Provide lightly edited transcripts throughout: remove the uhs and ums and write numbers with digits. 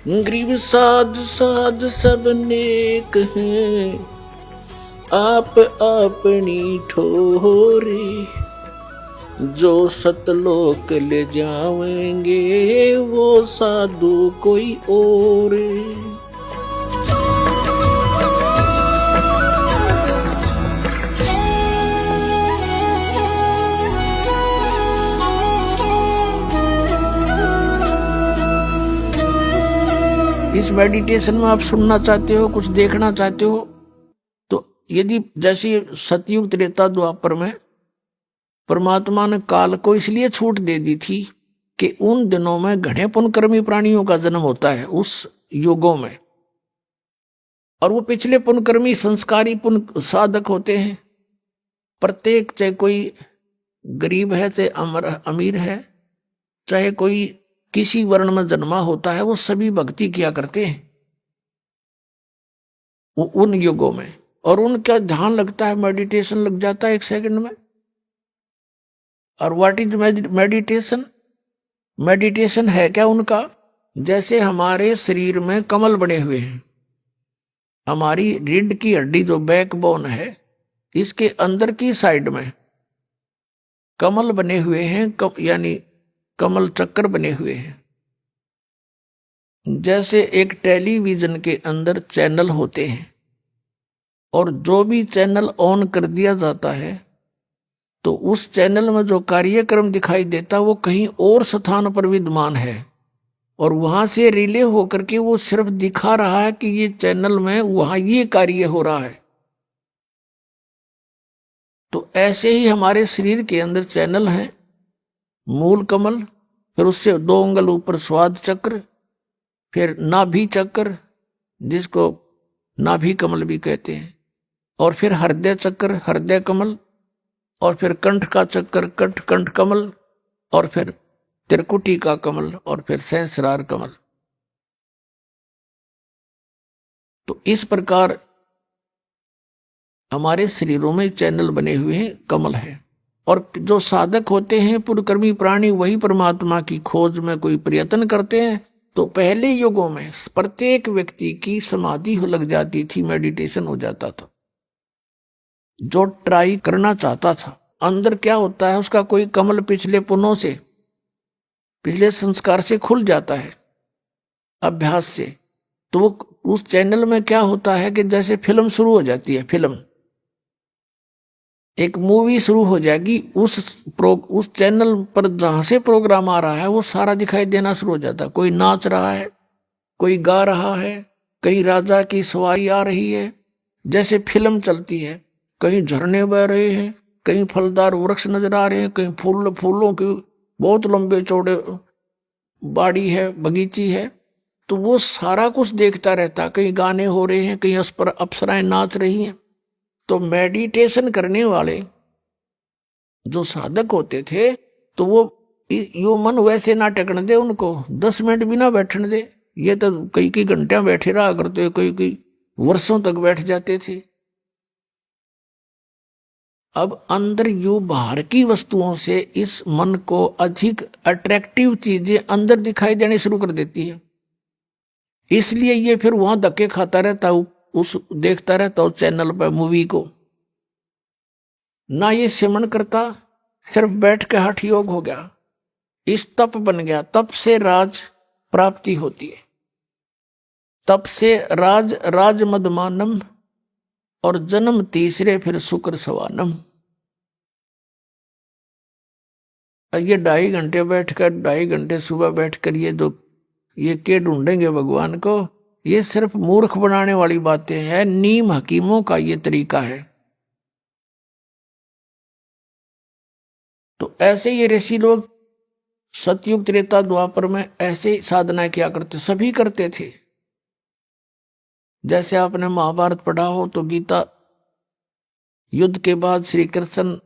गरीब साध साध सब नेक हैं, आप अपनी ठोरे। जो सतलोक ले जावेंगे वो साधु कोई और। इस मेडिटेशन में आप सुनना चाहते हो, कुछ देखना चाहते हो, तो यदि जैसे सतयुग त्रेता द्वापर में परमात्मा ने काल को इसलिए छूट दे दी थी कि उन दिनों में घने पुण्यकर्मी प्राणियों का जन्म होता है उस युगों में, और वो पिछले पुण्यकर्मी संस्कारी पुण्य साधक होते हैं। प्रत्येक, चाहे कोई गरीब है चाहे अमीर है, चाहे कोई किसी वर्ण में जन्मा होता है, वो सभी भक्ति किया करते हैं उन युगों में। और उनका ध्यान लगता है, मेडिटेशन लग जाता है 1 सेकंड में। और व्हाट इज मेडिटेशन? मेडिटेशन है क्या उनका? जैसे हमारे शरीर में कमल बने हुए हैं, हमारी रीढ़ की हड्डी जो बैकबोन है, इसके अंदर की साइड में कमल बने हुए हैं, यानी कमल चक्कर बने हुए हैं। जैसे एक टेलीविजन के अंदर चैनल होते हैं, और जो भी चैनल ऑन कर दिया जाता है तो उस चैनल में जो कार्यक्रम दिखाई देता वो कहीं और स्थान पर विद्यमान है, और वहां से रिले होकर के वो सिर्फ दिखा रहा है कि ये चैनल में वहां ये कार्य हो रहा है। तो ऐसे ही हमारे शरीर के अंदर चैनल है, मूल कमल, फिर उससे 2 अंगुल ऊपर स्वाद चक्र, फिर नाभि चक्र जिसको नाभि कमल भी कहते हैं, और फिर हृदय चक्र हृदय कमल, और फिर कंठ का चक्कर कंठ कमल, और फिर त्रिकुटी का कमल, और फिर सहस्रार कमल। तो इस प्रकार हमारे शरीरों में चैनल बने हुए हैं, कमल है। और जो साधक होते हैं पुण्यकर्मी प्राणी, वही परमात्मा की खोज में कोई प्रयत्न करते हैं। तो पहले युगों में प्रत्येक व्यक्ति की समाधि हो लग जाती थी, मेडिटेशन हो जाता था। जो ट्राई करना चाहता था, अंदर क्या होता है उसका कोई कमल पिछले पुण्यों से, पिछले संस्कार से खुल जाता है अभ्यास से। तो वो उस चैनल में क्या होता है कि जैसे फिल्म शुरू हो जाती है, फिल्म एक मूवी शुरू हो जाएगी, उस चैनल पर जहां से प्रोग्राम आ रहा है वो सारा दिखाई देना शुरू हो जाता है। कोई नाच रहा है, कोई गा रहा है, कहीं राजा की सवारी आ रही है, जैसे फिल्म चलती है। कहीं झरने बह रहे हैं, कहीं फलदार वृक्ष नजर आ रहे हैं, कहीं फूलों की बहुत लंबे चौड़े बाड़ी है, बगीची है। तो वो सारा कुछ देखता रहता, कहीं गाने हो रहे हैं, कहीं अप्सराएं नाच रही हैं। तो मेडिटेशन करने वाले जो साधक होते थे, तो वो यो मन वैसे ना टेकने दे, उनको 10 मिनट भी ना बैठने दे। ये तो कई घंटे बैठे रहा करते, कई वर्षों तक बैठ जाते थे। अब अंदर यू बाहर की वस्तुओं से इस मन को अधिक अट्रैक्टिव चीजें अंदर दिखाई देने शुरू कर देती है, इसलिए ये फिर वहां धक्के खाता रहता, उस देखता रहता उस चैनल पर मूवी को। ना ये सिमरण करता, सिर्फ बैठ के हठ योग हो गया, इस तप बन गया। तप से राज प्राप्ति होती है, तप से राज मदमानम, और जन्म तीसरे फिर शुक्र सवानम। ये 2.5 घंटे बैठकर, 2.5 घंटे सुबह बैठकर ये के ढूंढेंगे भगवान को, ये सिर्फ मूर्ख बनाने वाली बातें हैं। नीम हकीमों का ये तरीका है। तो ऐसे ये ऋषि लोग सतयुग त्रेता द्वापर में ऐसे साधना किया करते, सभी करते थे। जैसे आपने महाभारत पढ़ा हो तो गीता युद्ध के बाद श्री कृष्ण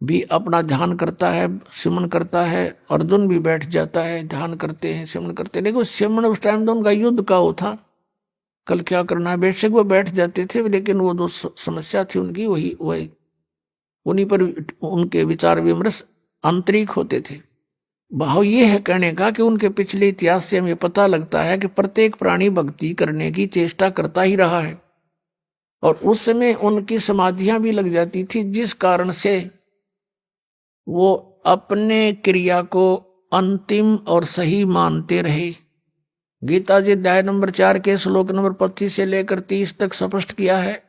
भी अपना ध्यान करता है, सिमरण करता है, अर्जुन भी बैठ जाता है, ध्यान करते हैं, सिमरण करते हैं। लेकिन सिमरण उस टाइम तो उनका युद्ध का वो था, कल क्या करना है, बेशक वो बैठ जाते थे, लेकिन वो जो समस्या थी उनकी वही उन्हीं पर उनके विचार विमर्श आंतरिक होते थे। भाव ये है कहने का कि उनके पिछले इतिहास से हमें पता लगता है कि प्रत्येक प्राणी भक्ति करने की चेष्टा करता ही रहा है, और उस समय उनकी समाधियां भी लग जाती थी, जिस कारण से वो अपने क्रिया को अंतिम और सही मानते रहे। गीता जी अध्याय नंबर 4 के श्लोक नंबर 25 से लेकर 30 तक स्पष्ट किया है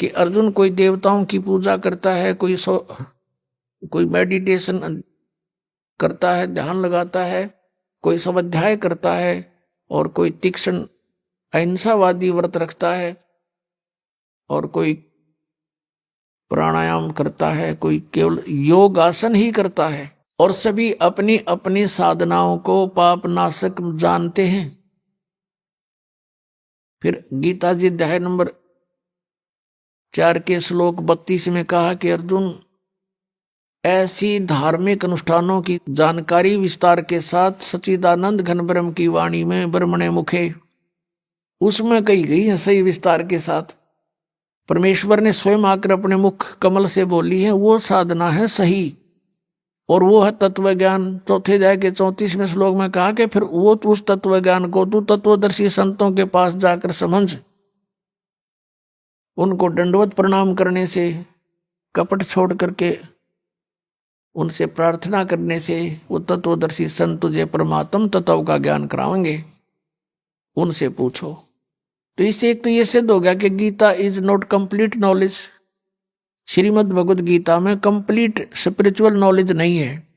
कि अर्जुन कोई देवताओं की पूजा करता है, कोई मेडिटेशन करता है, ध्यान लगाता है, कोई स्वाध्याय करता है, और कोई तीक्ष्ण अहिंसावादी व्रत रखता है, और कोई प्राणायाम करता है, कोई केवल योग आसन ही करता है, और सभी अपनी अपनी साधनाओं को पाप नाशक जानते हैं। फिर गीता जी अध्याय नंबर 4 के श्लोक 32 में कहा कि अर्जुन, ऐसी धार्मिक अनुष्ठानों की जानकारी विस्तार के साथ सच्चिदानंद घन ब्रह्म की वाणी में ब्रह्मणे मुखे उसमें कही गई है सही विस्तार के साथ। परमेश्वर ने स्वयं आकर अपने मुख कमल से बोली है, वो साधना है सही, और वो है तत्व ज्ञान। चौथे अध्याय के 34वें श्लोक में कहा कि फिर वो उस तत्व ज्ञान को तू तत्वदर्शी संतों के पास जाकर समझ, उनको दंडवत प्रणाम करने से, कपट छोड़ करके उनसे प्रार्थना करने से वो तत्वदर्शी संत तुझे परमात्म तत्व का ज्ञान कराएंगे, उनसे पूछो। तो इससे एक तो ये सिद्ध हो गया कि Gita is not complete knowledge. Shrimad Bhagavad Gita में कंप्लीट स्पिरिचुअल नॉलेज नहीं है,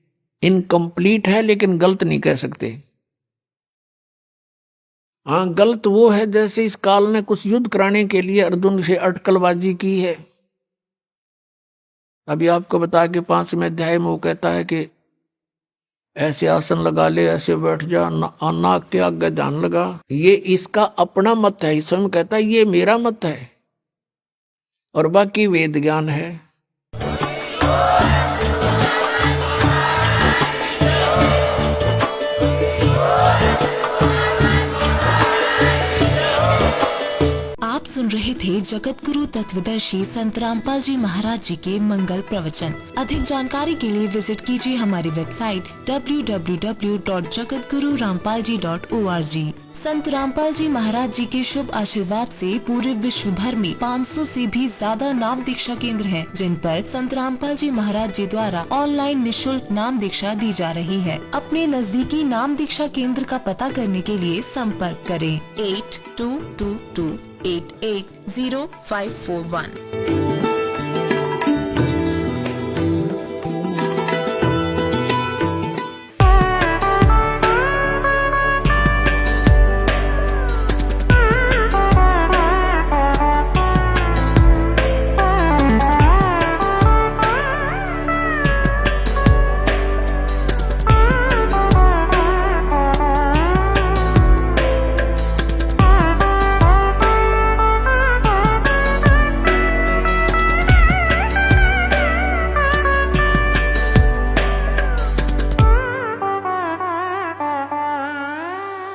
इनकम्प्लीट है, लेकिन गलत नहीं कह सकते। हाँ, गलत वो है जैसे इस काल ने कुछ युद्ध कराने के लिए अर्जुन से अटकलबाजी की है। अभी आपको बता के 5वें अध्याय में वो कहता है कि ऐसे आसन लगा ले, ऐसे बैठ जा, नाक के आगे ध्यान लगा। ये इसका अपना मत है, स्वयं कहता है ये मेरा मत है, और बाकी वेद ज्ञान है। आप सुन रहे थे जगत गुरु तत्वदर्शी संत रामपाल जी महाराज जी के मंगल प्रवचन। अधिक जानकारी के लिए विजिट कीजिए हमारी वेबसाइट www.jagatgururampalji.org। संत रामपाल जी महाराज जी के शुभ आशीर्वाद से पूरे विश्व भर में 500 से भी ज्यादा नाम दीक्षा केंद्र हैं, जिन पर संत रामपाल जी महाराज जी द्वारा ऑनलाइन निशुल्क नाम दीक्षा दी जा रही है। अपने नजदीकी नाम दीक्षा केंद्र का पता करने के लिए संपर्क करें 8222880541।